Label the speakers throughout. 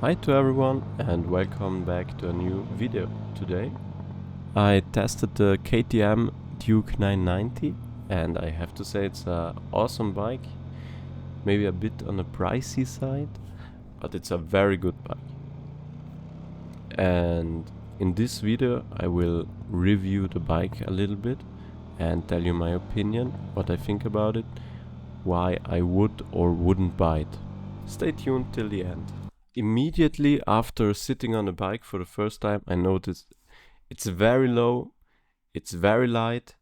Speaker 1: Hi to everyone and welcome back to a new video. Today I tested the KTM Duke 990 and I have to say it's an awesome bike, maybe a bit on the pricey side, but it's a very good bike. And in this video I will review the bike a little bit and tell you my opinion, what I think about it, why I would or wouldn't buy it. Stay tuned till the end. Immediately after sitting on the bike for the first time, I noticed it's very low, it's very light,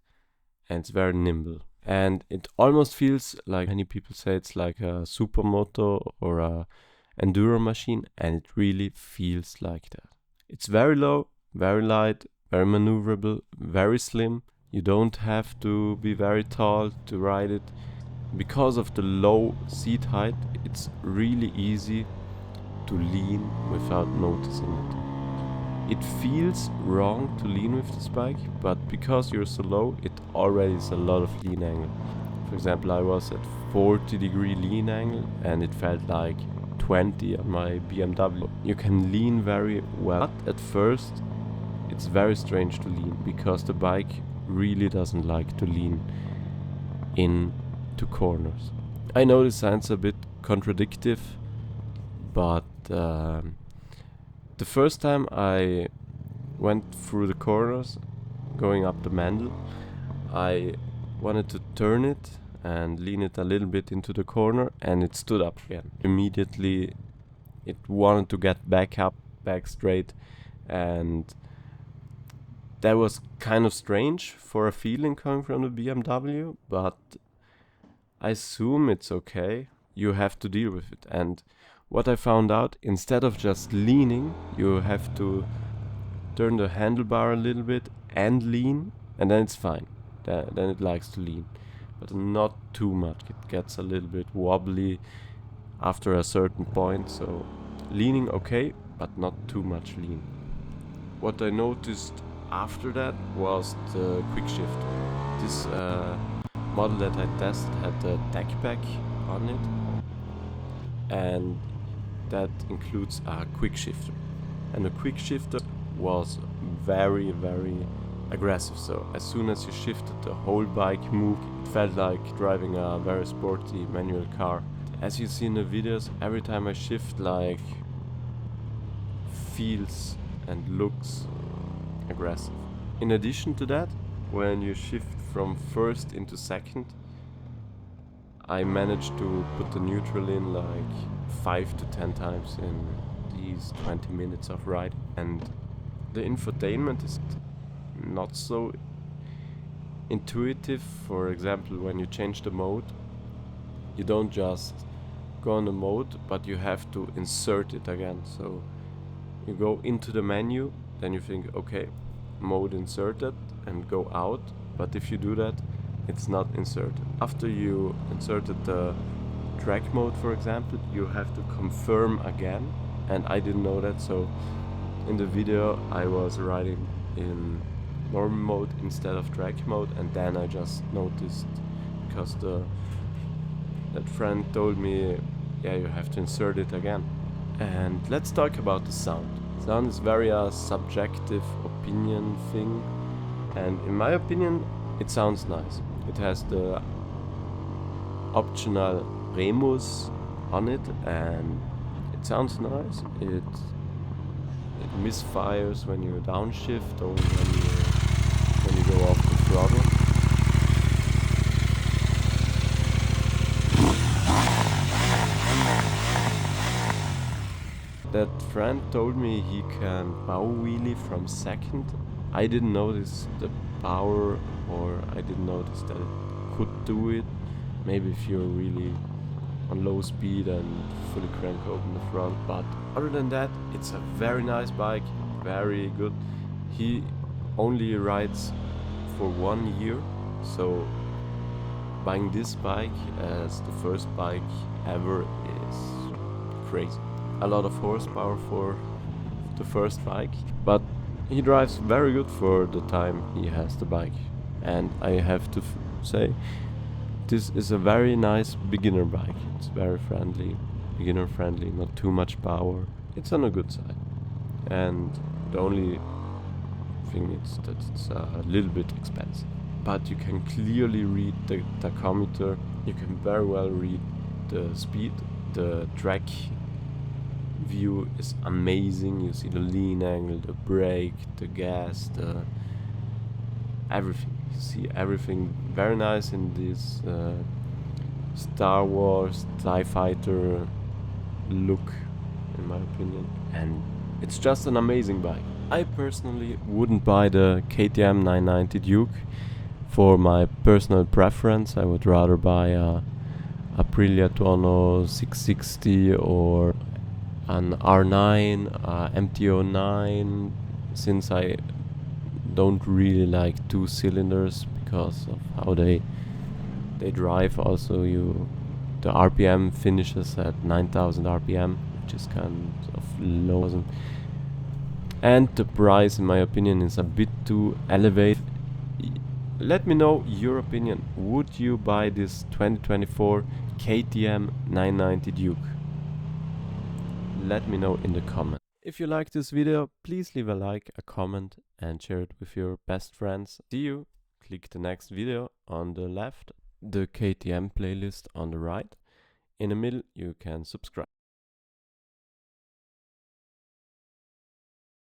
Speaker 1: and it's very nimble. And it almost feels like, many people say, it's like a supermoto or a enduro machine, and it really feels like that. It's very low, very light, very maneuverable, very slim. You don't have to be very tall to ride it. Because of the low seat height, it's really easy to lean without noticing it. It feels wrong to lean with this bike, but because you're so low, it already is a lot of lean angle. For example, I was at 40-degree lean angle and it felt like 20 on my BMW. You can lean very well, but at first it's very strange to lean because the bike really doesn't like to lean into corners. I know this sounds a bit contradictory, but the first time I went through the corners, going up the mandel, I wanted to turn it and lean it a little bit into the corner, and it stood up again. Immediately it wanted to get back up, back straight, and that was kind of strange for a feeling coming from the BMW, but I assume it's okay. You have to deal with it. And what I found out, instead of just leaning, you have to turn the handlebar a little bit and lean, and then it's fine. Then it likes to lean, but not too much. It gets a little bit wobbly after a certain point, so leaning okay, but not too much lean. What I noticed after that was the quick shift. This model that I tested had the tech pack on it, and that includes a quick shifter, and the quick shifter was very aggressive. So as soon as you shifted, the whole bike moved. It felt like driving a very sporty manual car. As you see in the videos, every time I shift, like, feels and looks aggressive. In addition to that, when you shift from first into second, I managed to put the neutral in like 5 to 10 times in these 20 minutes of riding. And the infotainment is not so intuitive. For example, when you change the mode, you don't just go on the mode, but you have to insert it again. So you go into the menu, then you think, okay, mode inserted, and go out. But if you do that, it's not inserted. After you inserted the track mode, for example, you have to confirm again, and I didn't know that. So in the video I was riding in normal mode instead of track mode, and then I just noticed, because that friend told me, yeah, you have to insert it again. And let's talk about the sound. Sound is very subjective opinion thing, and in my opinion it sounds nice. It has the optional Remus on it and it sounds nice. It misfires when you downshift or when you go off the throttle. That friend told me he can bow wheelie from second. I didn't notice the power, or I didn't notice that it could do it. Maybe if you're really on low speed and fully crank open the front, but other than that, it's a very nice bike, very good. He only rides for 1 year, so buying this bike as the first bike ever is crazy. A lot of horsepower for the first bike, but he drives very good for the time he has the bike. And I have to say, this is a very nice beginner bike. It's very friendly, beginner friendly, not too much power. It's on a good side. And the only thing is that it's a little bit expensive. But you can clearly read the tachometer. You can very well read the speed. The track view is amazing. You see the lean angle, the brake, the gas, everything. You see everything very nice in this Star Wars TIE fighter look, in my opinion. And it's just an amazing bike. I personally wouldn't buy the KTM 990 Duke. For my personal preference, I would rather buy a Aprilia Tuono 660 or an R9, MT-09, since I don't really like 2 cylinders because of how they drive. Also, the RPM finishes at 9,000 RPM, which is kind of low. And the price, in my opinion, is a bit too elevated. Let me know your opinion. Would you buy this 2024 KTM 990 Duke? Let me know in the comment. If you like this video, please leave a like, a comment, and share it with your best friends. See you. Click the next video on the left, the KTM playlist on the right. In the middle, you can subscribe.